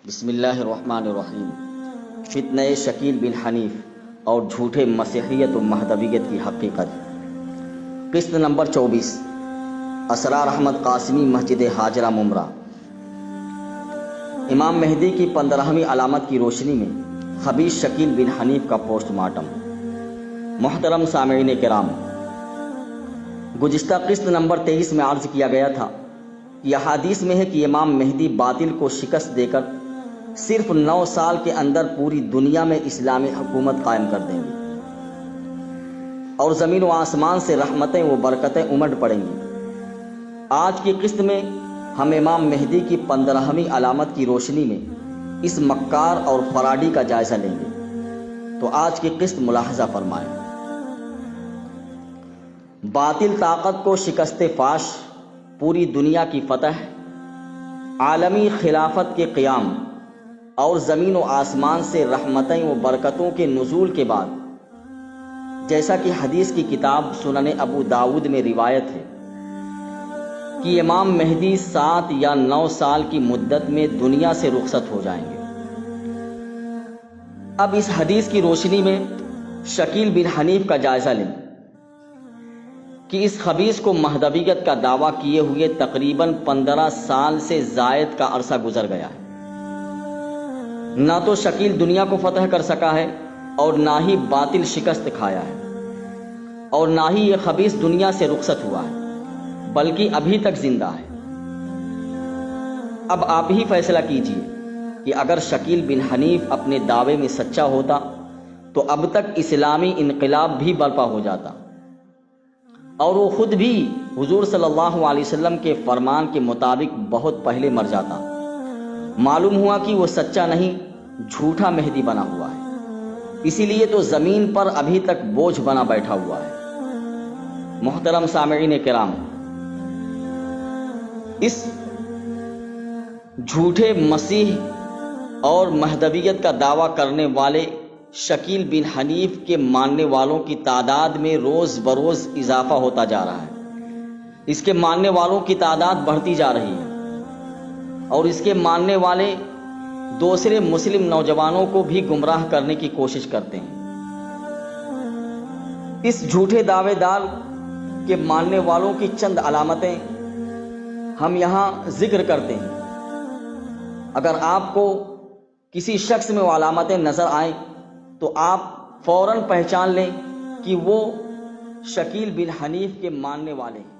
بسم اللہ الرحمن الرحیم۔ فتنہ شکیل بن حنیف اور جھوٹے مسیحیت و مہدویت کی حقیقت۔ قسط نمبر 24، اسرار احمد قاسمی، مسجد ہاجرہ ممرہ۔ امام مہدی کی 15ویں علامت کی روشنی میں خبیث شکیل بن حنیف کا پوسٹ مارٹم۔ محترم سامعین کرام، گزشتہ قسط نمبر 23 میں عرض کیا گیا تھا کہ احادیث میں ہے کہ امام مہدی باطل کو شکست دے کر صرف 9 سال کے اندر پوری دنیا میں اسلامی حکومت قائم کر دیں گے اور زمین و آسمان سے رحمتیں و برکتیں امڑ پڑیں گی۔ آج کی قسط میں ہم امام مہدی کی 15ویں علامت کی روشنی میں اس مکار اور فراڈی کا جائزہ لیں گے، تو آج کی قسط ملاحظہ فرمائیں۔ باطل طاقت کو شکست فاش، پوری دنیا کی فتح، عالمی خلافت کے قیام اور زمین و آسمان سے رحمتیں و برکتوں کے نزول کے بعد، جیسا کہ حدیث کی کتاب سنن ابو داؤد میں روایت ہے کہ امام مہدی 7 یا 9 سال کی مدت میں دنیا سے رخصت ہو جائیں گے۔ اب اس حدیث کی روشنی میں شکیل بن حنیف کا جائزہ لیں کہ اس خبیث کو مہدویت کا دعویٰ کیے ہوئے تقریباً 15 سال سے زائد کا عرصہ گزر گیا ہے۔ نہ تو شکیل دنیا کو فتح کر سکا ہے اور نہ ہی باطل شکست کھایا ہے، اور نہ ہی یہ خبیث دنیا سے رخصت ہوا ہے، بلکہ ابھی تک زندہ ہے۔ اب آپ ہی فیصلہ کیجئے کہ اگر شکیل بن حنیف اپنے دعوے میں سچا ہوتا تو اب تک اسلامی انقلاب بھی برپا ہو جاتا اور وہ خود بھی حضور صلی اللہ علیہ وسلم کے فرمان کے مطابق بہت پہلے مر جاتا۔ معلوم ہوا کہ وہ سچا نہیں، جھوٹا مہدی بنا ہوا ہے، اسی لیے تو زمین پر ابھی تک بوجھ بنا بیٹھا ہوا ہے۔ محترم سامعین کرام، اس جھوٹے مسیح اور مہدویت کا دعویٰ کرنے والے شکیل بن حنیف کے ماننے والوں کی تعداد میں روز بروز اضافہ ہوتا جا رہا ہے۔ اس کے ماننے والوں کی تعداد بڑھتی جا رہی ہے اور اس کے ماننے والے دوسرے مسلم نوجوانوں کو بھی گمراہ کرنے کی کوشش کرتے ہیں۔ اس جھوٹے دعوے دار کے ماننے والوں کی چند علامتیں ہم یہاں ذکر کرتے ہیں۔ اگر آپ کو کسی شخص میں وہ علامتیں نظر آئیں تو آپ فوراً پہچان لیں کہ وہ شکیل بن حنیف کے ماننے والے ہیں۔